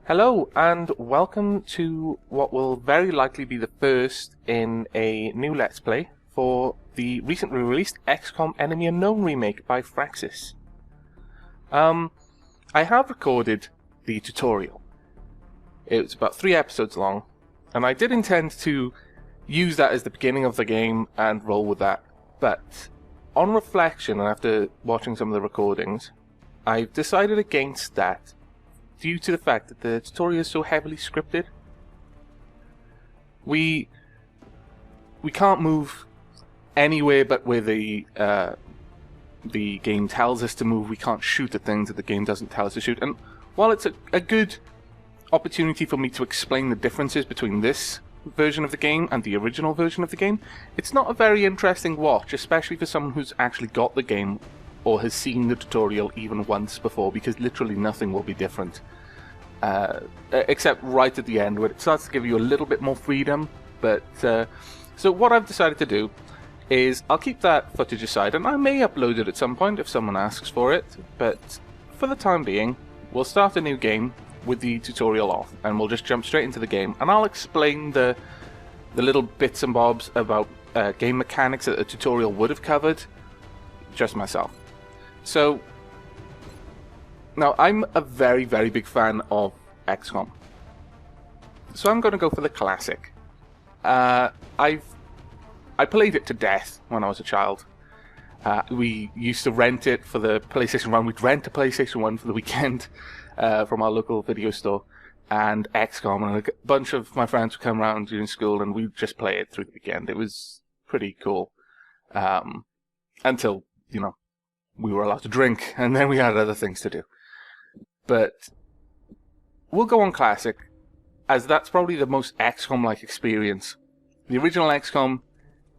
Hello and welcome to what will very likely be the first in a new Let's Play for the recently released XCOM Enemy Unknown remake by Fraxis. I have recorded the tutorial. It was about 3 episodes long, and I did intend to use that as the beginning of the game and roll with that, but on reflection and after watching some of the recordings, I've decided against that due to the fact that the tutorial is so heavily scripted. We can't move anywhere but where the game tells us to move. We can't shoot at things that the game doesn't tell us to shoot. And while it's a good opportunity for me to explain the differences between this version of the game and the original version of the game, it's not a very interesting watch, especially for someone who's actually got the game or has seen the tutorial even once before, because literally nothing will be different. Except right at the end, where it starts to give you a little bit more freedom. But so what I've decided to do is I'll keep that footage aside, and I may upload it at some point if someone asks for it, but for the time being, we'll start a new game with the tutorial off, and we'll just jump straight into the game, and I'll explain the little bits and bobs about game mechanics that the tutorial would have covered, just myself. So, now I'm a very, very big fan of XCOM, so I'm going to go for the classic. I played it to death when I was a child. We used to rent it for the PlayStation 1. We'd rent a PlayStation 1 for the weekend from our local video store, and XCOM, and a bunch of my friends would come around during school and we'd just play it through the weekend. It was pretty cool. Until, we were allowed to drink, and then we had other things to do. But we'll go on classic, as that's probably the most XCOM-like experience. The original XCOM,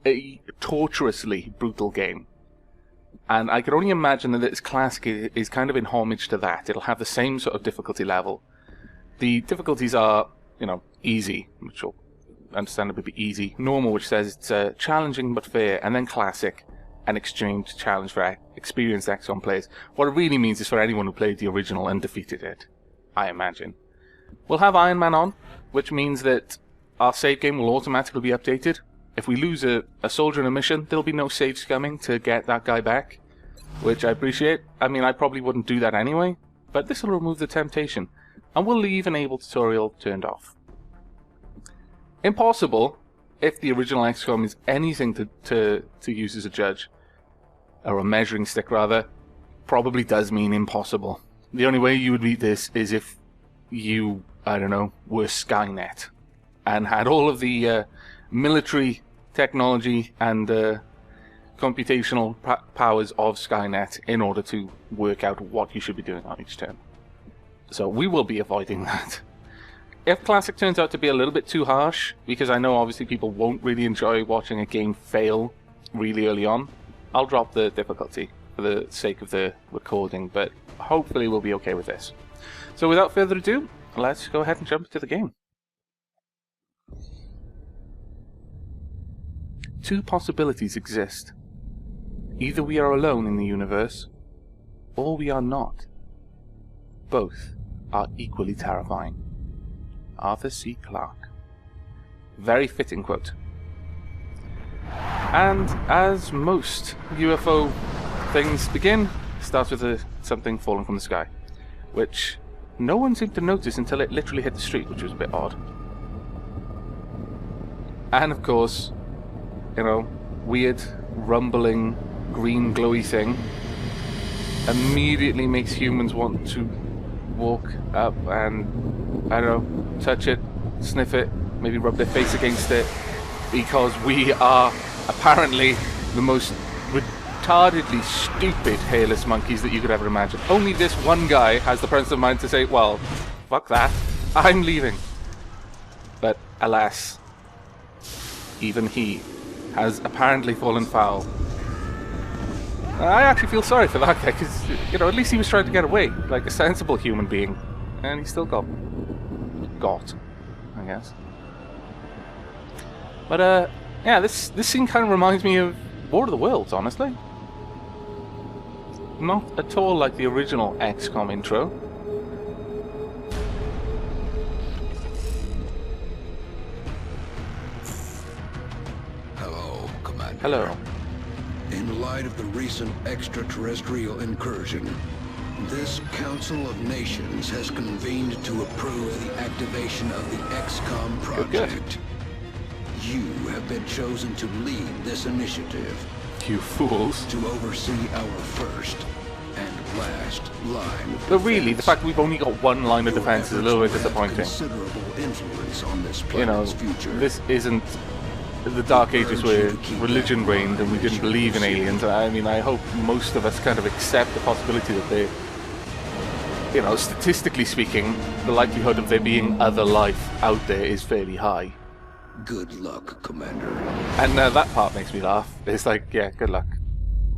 a torturously brutal game. And I could only imagine that its classic is kind of in homage to that. It'll have the same sort of difficulty level. The difficulties are, easy, which will understandably be easy. Normal, which says it's challenging but fair. And then classic, an extreme challenge for experienced XCOM players. What it really means is for anyone who played the original and defeated it, I imagine. We'll have Iron Man on, which means that our save game will automatically be updated. If we lose a soldier in a mission, there'll be no saves coming to get that guy back, which I appreciate. I mean, I probably wouldn't do that anyway, but this will remove the temptation, and we'll leave Enable Tutorial turned off. Impossible, if the original XCOM is anything to use as a judge, or a measuring stick rather, probably does mean impossible. The only way you would beat this is if you, I don't know, were Skynet, and had all of the military technology and computational powers of Skynet in order to work out what you should be doing on each turn. So we will be avoiding that. If Classic turns out to be a little bit too harsh, because I know obviously people won't really enjoy watching a game fail really early on, I'll drop the difficulty for the sake of the recording, but hopefully we'll be okay with this. So without further ado, let's go ahead and jump into the game. Two possibilities exist. Either we are alone in the universe, or we are not. Both are equally terrifying. Arthur C. Clarke. Very fitting quote. And as most UFO things begin, starts with something falling from the sky, which no one seemed to notice until it literally hit the street, which was a bit odd. And of course, weird, rumbling, green, glowy thing immediately makes humans want to walk up and, I don't know, touch it, sniff it, maybe rub their face against it, because we are apparently the most retardedly stupid hairless monkeys that you could ever imagine. Only this one guy has the presence of mind to say, well, fuck that, I'm leaving. But alas, even he has apparently fallen foul. I actually feel sorry for that guy, because, at least he was trying to get away, like a sensible human being. And he still got, I guess. But, yeah, this scene kind of reminds me of War of the Worlds, honestly. Not at all like the original XCOM intro. Hello. In light of the recent extraterrestrial incursion, this Council of Nations has convened to approve the activation of the XCOM project. You have been chosen to lead this initiative. You fools. To oversee our first and last line of But really, the fact that we've only got one line of defense is a little bit disappointing. Considerable influence on this You know, planet's future. this isn't the Dark Ages where religion reigned and we didn't believe in aliens. I mean, I hope most of us kind of accept the possibility that they, you know, statistically speaking, the likelihood of there being other life out there is fairly high. Good luck, Commander. And that part makes me laugh. It's like, yeah, good luck.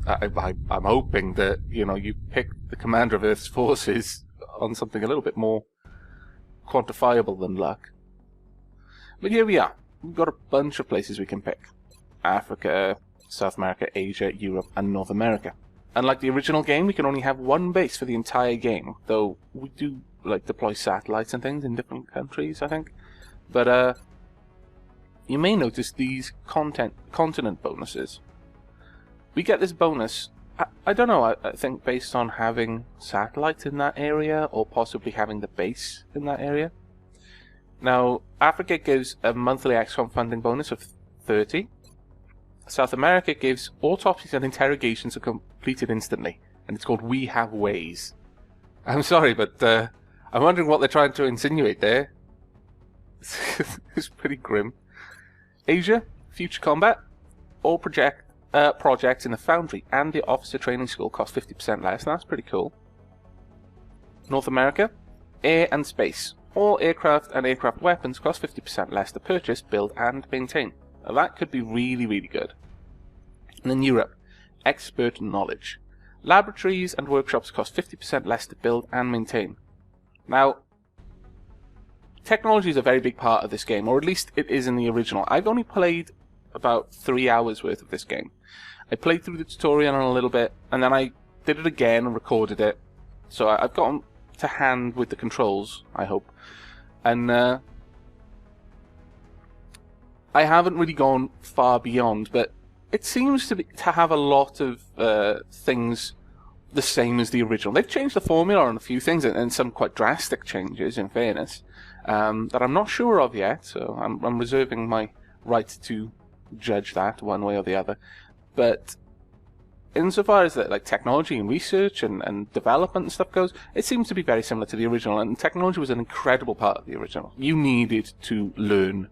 I'm hoping that, you know, you pick the commander of Earth's forces on something a little bit more quantifiable than luck. But here we are. We've got a bunch of places we can pick. Africa, South America, Asia, Europe, and North America. Unlike the original game, we can only have one base for the entire game, though we do, like, deploy satellites and things in different countries, I think. But, you may notice these continent bonuses. We get this bonus, I don't know, I think based on having satellites in that area, or possibly having the base in that area. Now, Africa gives a monthly XCOM funding bonus of 30. South America gives autopsies and interrogations are completed instantly, and it's called We Have Ways. I'm sorry, but I'm wondering what they're trying to insinuate there. It's pretty grim. Asia, future combat, all projects in the Foundry and the Officer Training School cost 50% less, and that's pretty cool. North America, air and space. All aircraft and aircraft weapons cost 50% less to purchase, build, and maintain. Now that could be really, really good. And in Europe, expert knowledge. Laboratories and workshops cost 50% less to build and maintain. Now, technology is a very big part of this game, or at least it is in the original. I've only played about 3 hours worth of this game. I played through the tutorial a little bit, and then I did it again and recorded it. So I've gotten to hand with the controls, I hope. And I haven't really gone far beyond, but it seems to have a lot of things the same as the original. They've changed the formula on a few things, and some quite drastic changes, in fairness, that I'm not sure of yet, so I'm reserving my right to judge that one way or the other. But insofar as that, like, technology and research and development and stuff goes, it seems to be very similar to the original, and technology was an incredible part of the original. You needed to learn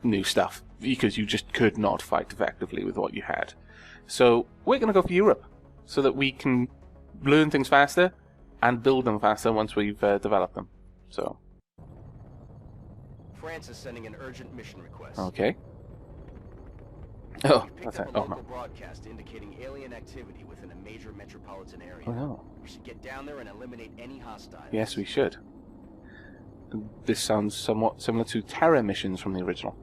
new stuff, because you just could not fight effectively with what you had. So we're going to go for Europe, so that we can learn things faster and build them faster once we've developed them. So France is sending an urgent mission request. okay. Oh, Picked that's up it. a Oh local no. broadcast indicating alien activity within a major metropolitan area. Oh no. We should get down there and eliminate any hostiles. Yes, we should. This sounds somewhat similar to terror missions from the original.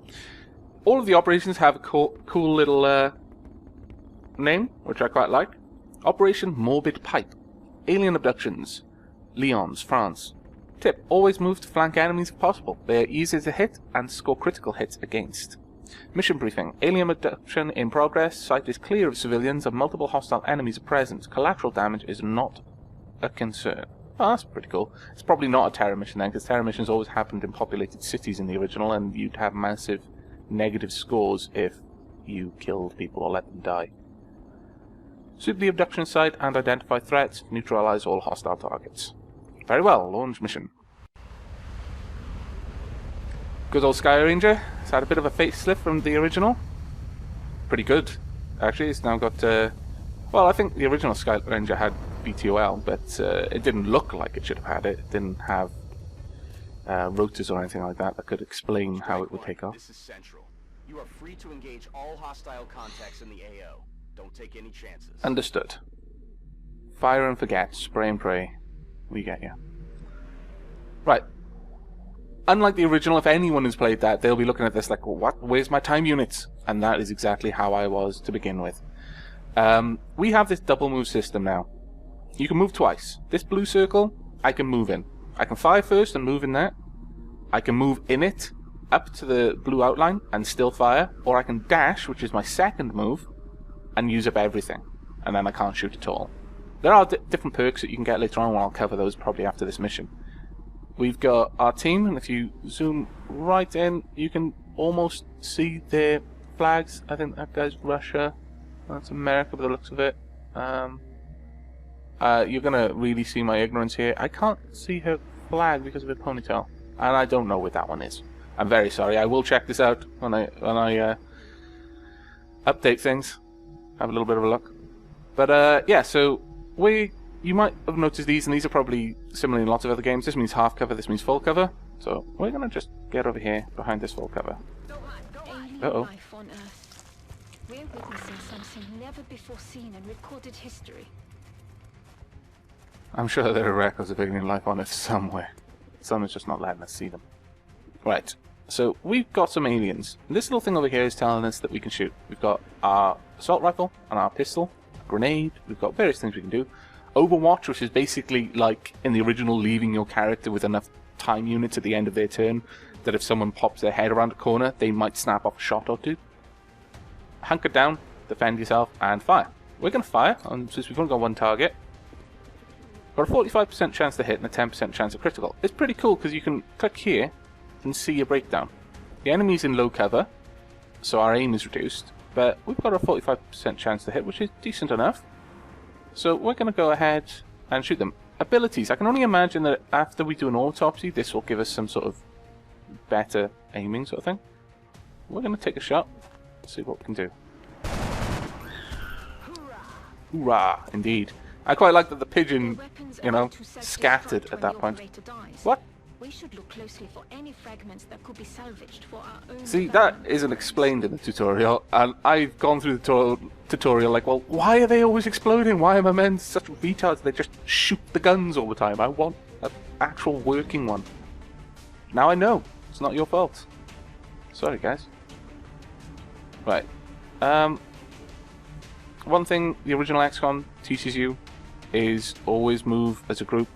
All of the operations have a cool little name, which I quite like. Operation Morbid Pipe. Alien abductions. Lyons, France. Tip: always move to flank enemies if possible. They are easier to hit and score critical hits against. Mission briefing. Alien abduction in progress. Site is clear of civilians and multiple hostile enemies are present. Collateral damage is not a concern. Oh, that's pretty cool. It's probably not a terror mission then, because terror missions always happened in populated cities in the original, and you'd have massive negative scores if you killed people or let them die. Sweep the abduction site and identify threats. Neutralize all hostile targets. Very well, launch mission. Good old Sky Ranger. It's had a bit of a facelift from the original. Pretty good, actually. It's now got, well, I think the original Sky Ranger had BTOL, but it didn't look like it should have had it. It didn't have rotors or anything like that could explain how it would take off. This is Central. You are free to engage all hostile contacts in the AO. Don't take any chances. Understood. Fire and forget. Spray and pray. We get you. Right. Unlike the original, if anyone has played that, they'll be looking at this like, well, what? Where's my time units? And that is exactly how I was to begin with. We have this double move system now. You can move twice. This blue circle, I can move in. I can fire first and move in that. I can move in it, up to the blue outline and still fire, or I can dash, which is my second move, and use up everything, and then I can't shoot at all. There are different perks that you can get later on, and I'll cover those probably after this mission. We've got our team, and if you zoom right in, you can almost see their flags. I think that guy's Russia. That's America by the looks of it. You're gonna really see my ignorance here. I can't see her flag because of her ponytail, and I don't know what that one is. I'm very sorry. I will check this out when I update things. Have a little bit of a look. But yeah, so you might have noticed these, and these are probably similar in lots of other games. This means half cover, this means full cover. So we're gonna just get over here behind this full cover. Uh-oh. Life on Earth. We're witnessing something never before seen in recorded history. I'm sure there are records of alien life on Earth somewhere. Someone's just not letting us see them. Right, so we've got some aliens. This little thing over here is telling us that we can shoot. We've got our assault rifle and our pistol, a grenade, we've got various things we can do. Overwatch, which is basically like in the original leaving your character with enough time units at the end of their turn that if someone pops their head around a corner, they might snap off a shot or two. Hunker down, defend yourself, and fire. We're going to fire, since we've only got one target. Got a 45% chance to hit and a 10% chance of critical. It's pretty cool because you can click here and see your breakdown. The enemy's in low cover, so our aim is reduced, but we've got a 45% chance to hit, which is decent enough. So we're going to go ahead and shoot them. Abilities. I can only imagine that after we do an autopsy, this will give us some sort of better aiming sort of thing. We're going to take a shot, see what we can do. Hoorah! Indeed. I quite like that the pigeon, you know, scattered at that point. What? We should look closely for any fragments that could be salvaged for our own. See, that isn't explained in the tutorial, and I've gone through the tutorial like, well, why are they always exploding? Why are my men such retards? They just shoot the guns all the time. I want an actual working one. Now I know. It's not your fault. Sorry, guys. Right. One thing the original XCOM teaches you is always move as a group,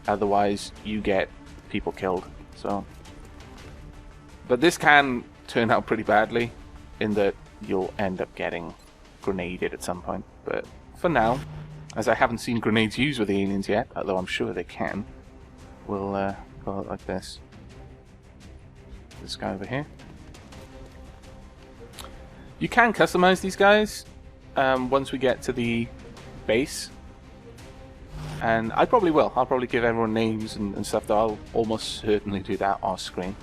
otherwise you get people killed. So, but this can turn out pretty badly in that you'll end up getting grenaded at some point. But for now, as I haven't seen grenades used with the aliens yet, although I'm sure they can, we'll go out like this. This guy over here. You can customize these guys once we get to the base. And I probably will. I'll probably give everyone names and stuff, though I'll almost certainly do that off screen.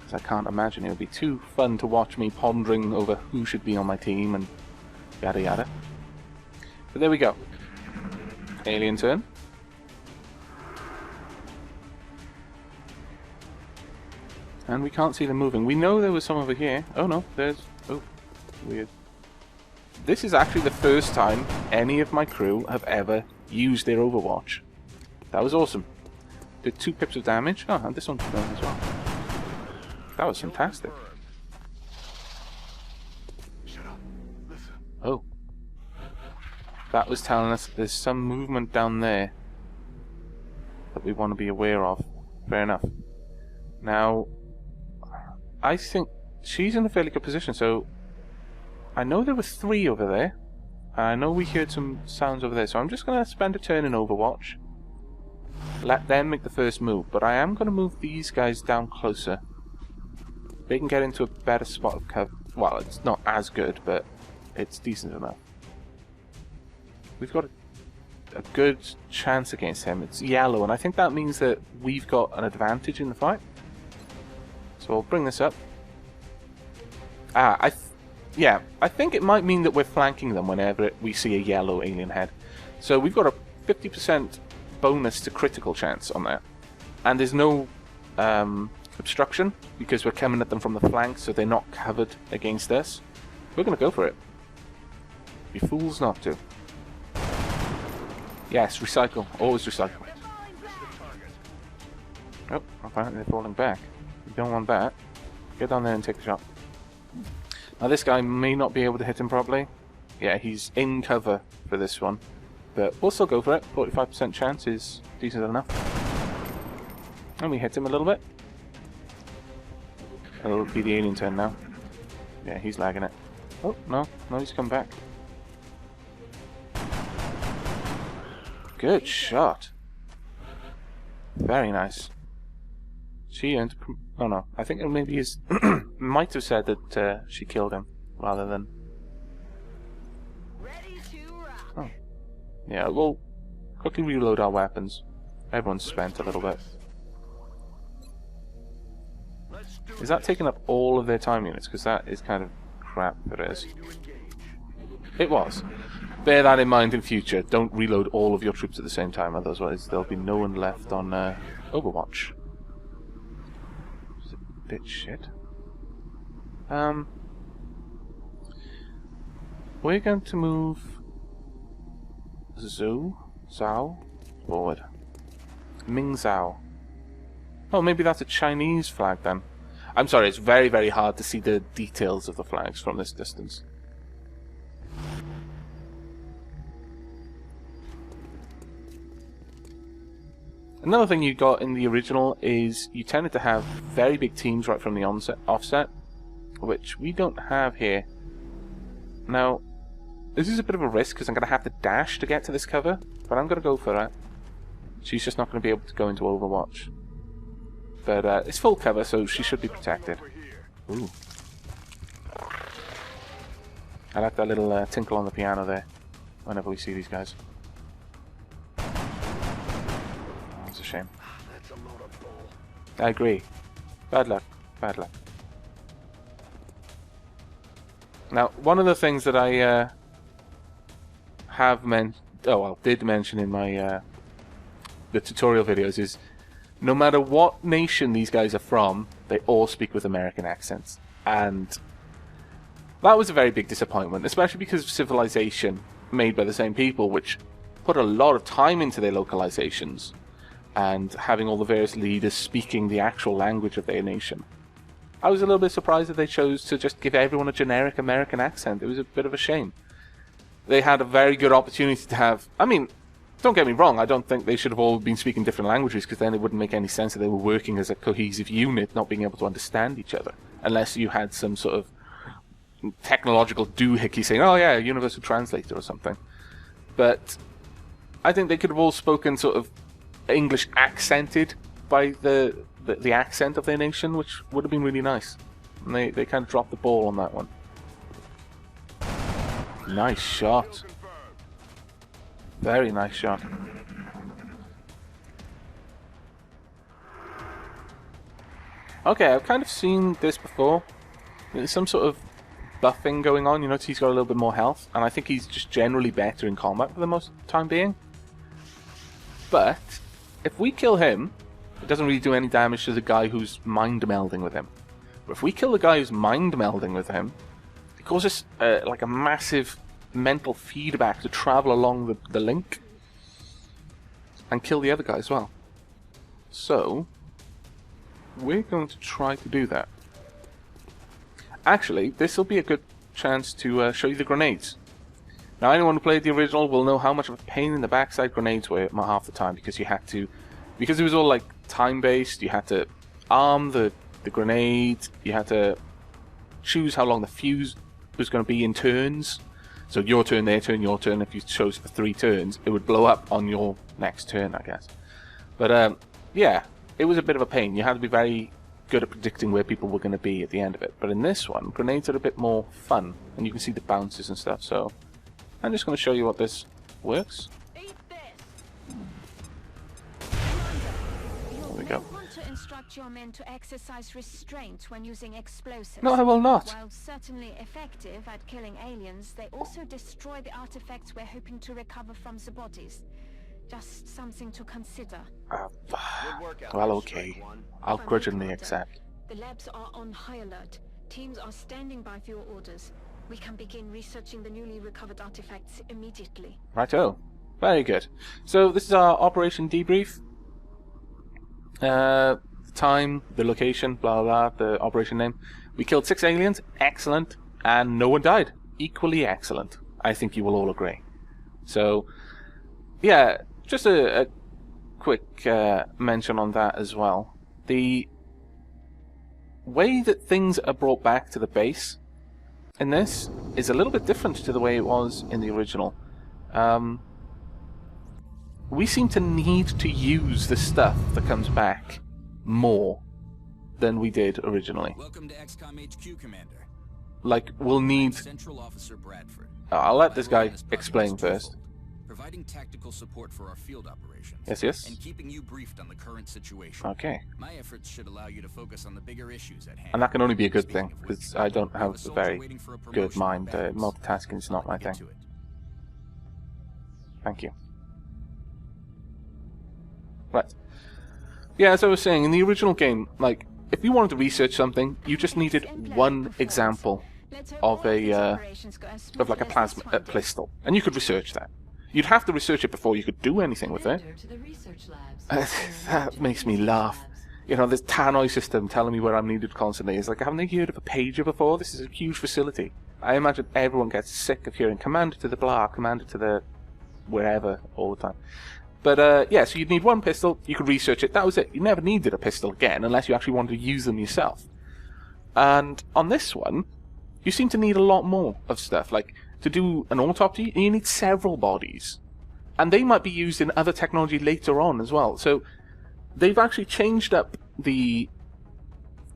Because I can't imagine it would be too fun to watch me pondering over who should be on my team and yada yada. But there we go. Alien turn. And we can't see them moving. We know there was some over here. Oh no, there's... Oh, weird. This is actually the first time any of my crew have ever used their Overwatch. That was awesome. Did 2 pips of damage. Oh, and this one's done as well. That was fantastic. Oh. That was telling us there's some movement down there that we want to be aware of. Fair enough. Now, I think she's in a fairly good position, so I know there were 3 over there. I know we heard some sounds over there, so I'm just going to spend a turn in Overwatch. Let them make the first move, but I am going to move these guys down closer. They can get into a better spot of cover. Well, it's not as good, but it's decent enough. We've got a good chance against him. It's yellow, and I think that means that we've got an advantage in the fight. So I'll bring this up. Yeah, I think it might mean that we're flanking them whenever we see a yellow alien head. So we've got a 50% bonus to critical chance on that. And there's no obstruction, because we're coming at them from the flank, so they're not covered against us. We're going to go for it. Be fools not to. Yes, recycle. Always recycle. Oh, apparently they're falling back. You don't want that. Get down there and take the shot. Now this guy may not be able to hit him properly. Yeah, he's in cover for this one. But we'll still go for it. 45% chance is decent enough. And we hit him a little bit. It'll be the alien turn now. Yeah, he's lagging it. Oh, no, he's come back. Good shot. Very nice. She earned... Oh no, I think it maybe is... might have said that she killed him, rather than... Ready to rock. Oh. Yeah, we'll quickly reload our weapons. Everyone's spent a little bit. Is that taking up all of their time units? Because that is kind of crap if it is. It was. Bear that in mind in future. Don't reload all of your troops at the same time, otherwise there'll be no one left on Overwatch. It's a bit shit. We're going to move Zhao forward. Ming Zhao. Oh, maybe that's a Chinese flag then. I'm sorry, it's very, very hard to see the details of the flags from this distance. Another thing you got in the original is you tended to have very big teams right from the offset, which we don't have here. Now, this is a bit of a risk because I'm going to have to dash to get to this cover, but I'm going to go for it. She's just not going to be able to go into Overwatch. But it's full cover, so she should be protected. Ooh. I like that little tinkle on the piano there, whenever we see these guys. Oh, it's a shame. I agree. Bad luck. Bad luck. Now, one of the things that I did mention in my the tutorial videos is no matter what nation these guys are from, they all speak with American accents. And that was a very big disappointment, especially because of Civilization, made by the same people, which put a lot of time into their localizations and having all the various leaders speaking the actual language of their nation. I was a little bit surprised that they chose to just give everyone a generic American accent. It was a bit of a shame. They had a very good opportunity to have... I mean, don't get me wrong, I don't think they should have all been speaking different languages, because then it wouldn't make any sense that they were working as a cohesive unit, not being able to understand each other. Unless you had some sort of technological doohickey saying, oh yeah, universal translator or something. But I think they could have all spoken sort of English accented by the accent of their nation, which would have been really nice. And they kind of dropped the ball on that one. Nice shot. Very nice shot. Okay, I've kind of seen this before. There's some sort of buffing going on. You notice he's got a little bit more health, and I think he's just generally better in combat for the most time being. But if we kill him, it doesn't really do any damage to the guy who's mind melding with him. But if we kill the guy who's mind melding with him, it causes like a massive mental feedback to travel along the link and kill the other guy as well. So we're going to try to do that. Actually, this will be a good chance to show you the grenades. Now, anyone who played the original will know how much of a pain in the backside grenades were half the time, because you had to, because it was all like time based, you had to arm the grenade, you had to choose how long the fuse was going to be in turns. So your turn, their turn, your turn. If you chose for 3 turns, it would blow up on your next turn, I guess. But yeah, it was a bit of a pain. You had to be very good at predicting where people were going to be at the end of it. But in this one, grenades are a bit more fun, and you can see the bounces and stuff. So I'm just going to show you what this works. There we go. To instruct your men to exercise restraint when using explosives. No, I will not. While certainly effective at killing aliens, they also destroy the artifacts we're hoping to recover from the bodies. Just something to consider. Well, okay. I'll grudgingly accept. The labs are on high alert. Teams are standing by for your orders. We can begin researching the newly recovered artifacts immediately. Righto. Very good. So this is our operation debrief. The time, the location, blah blah, the operation name. We killed 6 aliens, excellent, and no one died. Equally excellent. I think you will all agree. So, yeah, just a quick mention on that as well. The way that things are brought back to the base in this is a little bit different to the way it was in the original. We seem to need to use the stuff that comes back more than we did originally. Welcome to XCOM HQ, Commander. Like, we'll need... Central Officer Bradford. I'll let this guy explain first. Providing tactical support for our field operations. Yes. And keeping you briefed on the current situation. Okay. My efforts should allow you to focus on the bigger issues at hand. And that can only be a good thing, because I don't have a very good mind. Multitasking is not my thing. Thank you. Right. Yeah, as I was saying, in the original game, like, if you wanted to research something, you just needed one example of a like a plasma pistol, and you could research that. You'd have to research it before you could do anything with it. That makes me laugh. You know, this tannoy system telling me where I'm needed constantly. It's like, haven't they heard of a pager before? This is a huge facility. I imagine everyone gets sick of hearing commander to the blah, commander to the wherever all the time. But yeah, so you'd need one pistol, you could research it, that was it. You never needed a pistol again, unless you actually wanted to use them yourself. And on this one, you seem to need a lot more of stuff. Like, to do an autopsy, you need several bodies. And they might be used in other technology later on as well. So, they've actually changed up the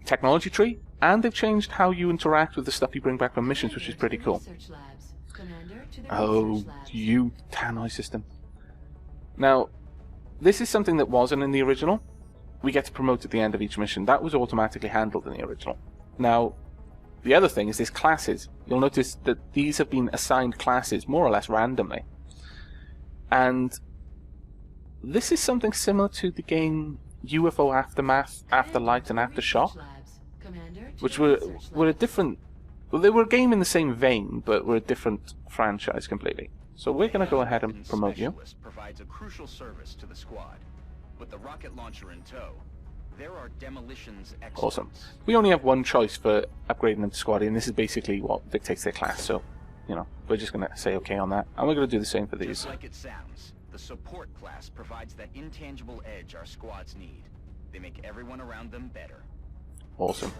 technology tree, and they've changed how you interact with the stuff you bring back from missions, which is pretty cool. Oh, you tannoy system. Now, this is something that wasn't in the original. We get to promote at the end of each mission. That was automatically handled in the original. Now, the other thing is there's classes. You'll notice that these have been assigned classes more or less randomly. And this is something similar to the game UFO Aftermath, Afterlight, and Aftershock, which were a different... Well, they were a game in the same vein, but were a different franchise completely. So we're going to go ahead and promote you. Provides a crucial service to the squad. With the rocket launcher in tow, there are demolitions experts. Awesome. We only have one choice for upgrading them to squaddy, and this is basically what dictates their class. So, you know, we're just going to say okay on that, and we're going to do the same for these. Just like it sounds, the support class provides that intangible edge our squads need. They make everyone around them better. Awesome.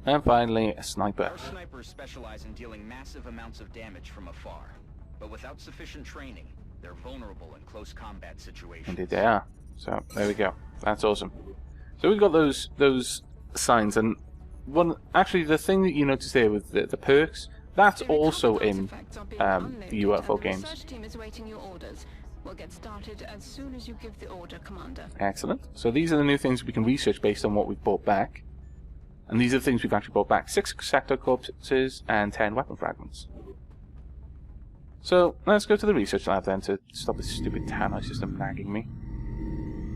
And finally, a sniper. Our snipers specialize in dealing massive amounts of damage from afar. But without sufficient training, they're vulnerable in close combat situations. Indeed they are. So, there we go. That's awesome. So we've got those signs, and actually the thing that you notice there with the perks, that's also in the UFO games. The team is awaiting your orders. We'll get started as soon as you give the order, Commander. Excellent. So these are the new things we can research based on what we've brought back. And these are the things we've actually brought back. 6 sector corpses and 10 weapon fragments. So, let's go to the research lab then to stop this stupid tannoy system nagging me.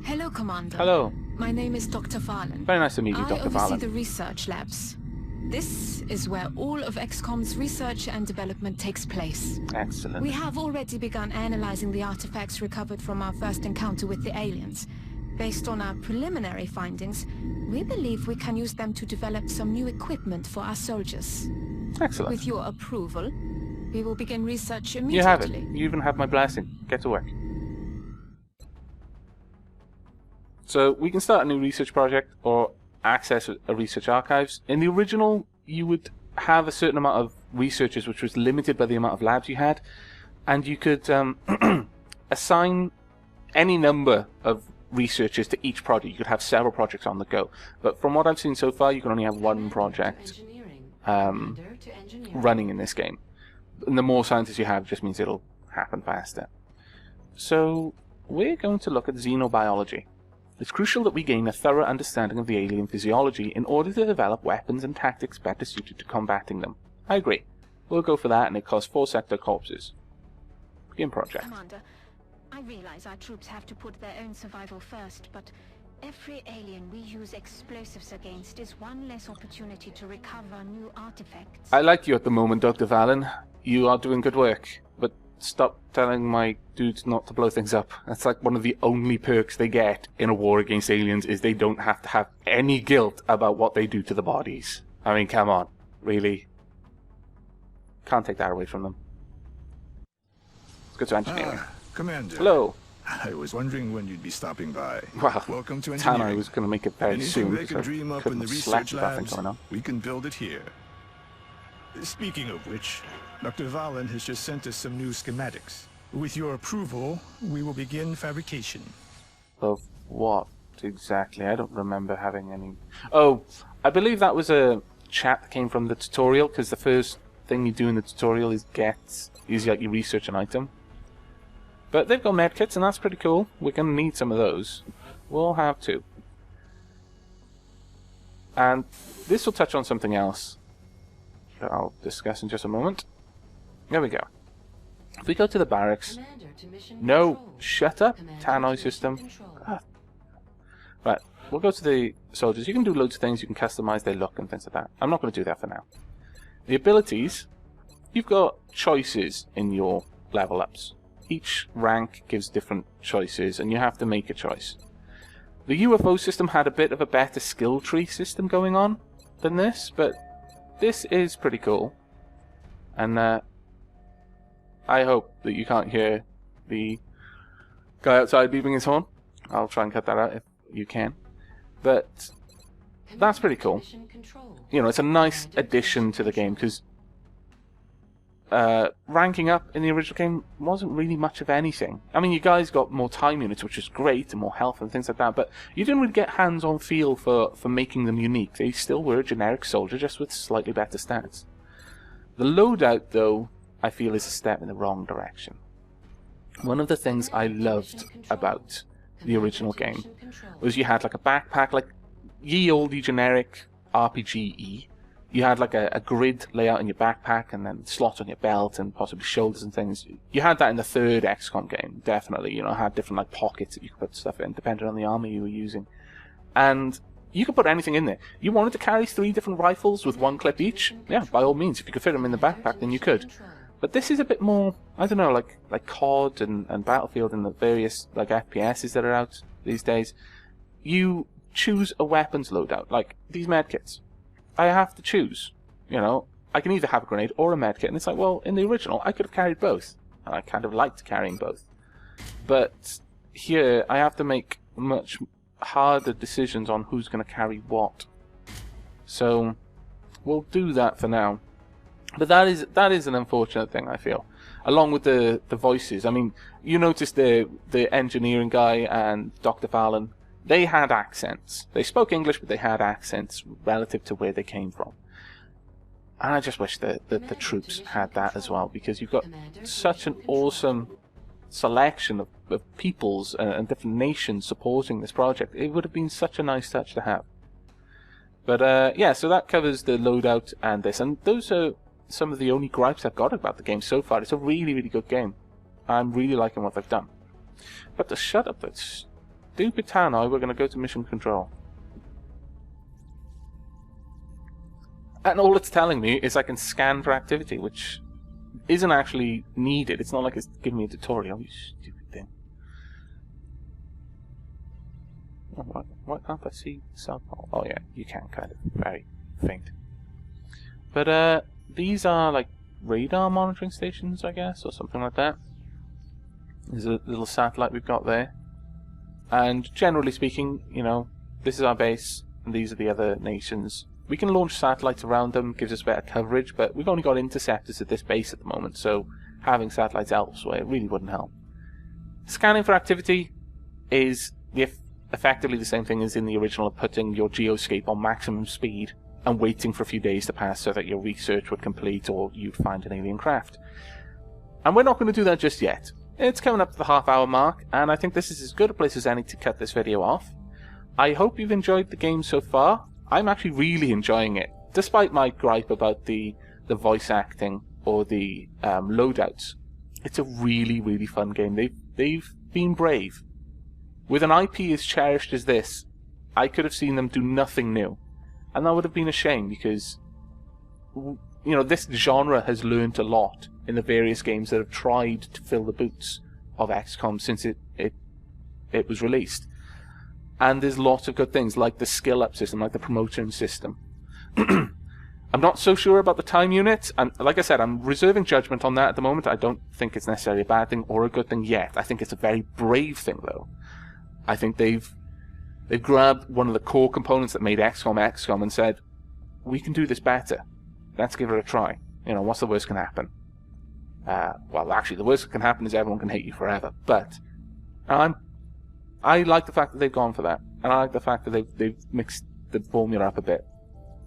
Hello, Commander. Hello. My name is Dr. Farland. Very nice to meet you, Dr. I oversee Farland. the research labs. This is where all of XCOM's research and development takes place. Excellent. We have already begun analyzing the artifacts recovered from our first encounter with the aliens. Based on our preliminary findings, we believe we can use them to develop some new equipment for our soldiers. Excellent. With your approval, we will begin research immediately. You have it. You even have my blessing. Get to work. So, we can start a new research project or access a research archives. In the original, you would have a certain amount of researchers, which was limited by the amount of labs you had, and you could assign any number of researchers to each project. You could have several projects on the go. But from what I've seen so far, you can only have one project running in this game. And the more scientists you have, just means it'll happen faster. So, we're going to look at Xeno-Biology. It's crucial that we gain a thorough understanding of the alien physiology in order to develop weapons and tactics better suited to combating them. I agree. We'll go for that, and it costs 4 sector corpses. Begin project. Commander, I realize our troops have to put their own survival first, but every alien we use explosives against is one less opportunity to recover new artifacts. I like you at the moment, Dr. Valen. You are doing good work, but stop telling my dudes not to blow things up. That's like one of the only perks they get in a war against aliens, is they don't have to have any guilt about what they do to the bodies. I mean, come on. Really? Can't take that away from them. Let's go to engineering. Commander. Hello. I was wondering when you'd be stopping by. Well, Welcome to Tanner engineering. was going to make it very Anything soon, they so can dream up in couldn't the have slept research with that thing labs, going on. we can build it here. Speaking of which, Dr. Valen has just sent us some new schematics. With your approval, we will begin fabrication. Of what exactly? I don't remember having any... Oh, I believe that was a chat that came from the tutorial, because the first thing you do in the tutorial is like you research an item. But they've got medkits, and that's pretty cool. We're going to need some of those. We'll have to. And this will touch on something else that I'll discuss in just a moment. There we go. If we go to the barracks... No! Shut up, Tannoy system. God. Right, we'll go to the soldiers. You can do loads of things. You can customize their look and things like that. I'm not going to do that for now. The abilities... You've got choices in your level ups. Each rank gives different choices, and you have to make a choice. The UFO system had a bit of a better skill tree system going on than this, but this is pretty cool. And I hope that you can't hear the guy outside beeping his horn. I'll try and cut that out if you can. But that's pretty cool. You know, it's a nice addition to the game, because ranking up in the original game wasn't really much of anything. I mean, you guys got more time units, which is great, and more health and things like that, but you didn't really get hands-on feel for making them unique. They still were a generic soldier, just with slightly better stats. The loadout, though, I feel is a step in the wrong direction. One of the things I loved about the original game was you had like a backpack, like ye olde generic RPG-y. You had like a grid layout in your backpack, and then slots on your belt, and possibly shoulders and things. You had that in the third XCOM game, definitely. You know, had different like pockets that you could put stuff in, depending on the armor you were using. And you could put anything in there. You wanted to carry 3 different rifles with 1 clip each? Yeah, by all means. If you could fit them in the backpack, then you could. But this is a bit more, I don't know, like COD and Battlefield and the various like FPSs that are out these days. You choose a weapons loadout, like these medkits. I have to choose, you know. I can either have a grenade or a medkit, and it's like, well, in the original, I could have carried both, and I kind of liked carrying both. But here, I have to make much harder decisions on who's going to carry what. So, we'll do that for now. But that is an unfortunate thing, I feel. Along with the voices. I mean, you notice the engineering guy and Dr. Valen. They had accents. They spoke English, but they had accents relative to where they came from. And I just wish that the troops had that as well, because you've got such an awesome selection of peoples and different nations supporting this project. It would have been such a nice touch to have. But yeah, so that covers the loadout and this. And those are some of the only gripes I've got about the game so far. It's a really, really good game. I'm really liking what they've done. But to shut up that stupid Tannoy, we're going to go to mission control. And all it's telling me is I can scan for activity, which isn't actually needed. It's not like it's giving me a tutorial, you stupid thing. Oh, why can't I see South Pole? Oh yeah, you can, kind of. Very faint. But these are like radar monitoring stations, I guess, or something like that. There's a little satellite we've got there. And generally speaking, you know, this is our base, and these are the other nations. We can launch satellites around them, gives us better coverage, but we've only got interceptors at this base at the moment, so having satellites elsewhere really wouldn't help. Scanning for activity is effectively the same thing as in the original, of putting your geoscape on maximum speed and waiting for a few days to pass so that your research would complete or you'd find an alien craft. And we're not going to do that just yet. It's coming up to the half-hour mark, and I think this is as good a place as any to cut this video off. I hope you've enjoyed the game so far. I'm actually really enjoying it, despite my gripe about the voice acting or the loadouts. It's a really, really fun game. They've been brave. With an IP as cherished as this, I could have seen them do nothing new, and that would have been a shame, because you know, this genre has learnt a lot in the various games that have tried to fill the boots of XCOM since it was released. And there's lots of good things, like the skill up system, like the promotion system. I'm not so sure about the time unit, and like I said, I'm reserving judgment on that at the moment. I don't think it's necessarily a bad thing or a good thing yet. I think it's a very brave thing, though. I think they've grabbed one of the core components that made XCOM and said, we can do this better. Let's give it a try. You know, what's the worst can happen? Well, actually, the worst that can happen is everyone can hate you forever. But I like the fact that they've gone for that, and I like the fact that they've mixed the formula up a bit.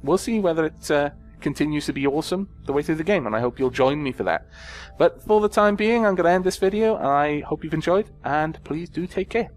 We'll see whether it continues to be awesome the way through the game, and I hope you'll join me for that. But for the time being, I'm going to end this video, and I hope you've enjoyed, and please do take care.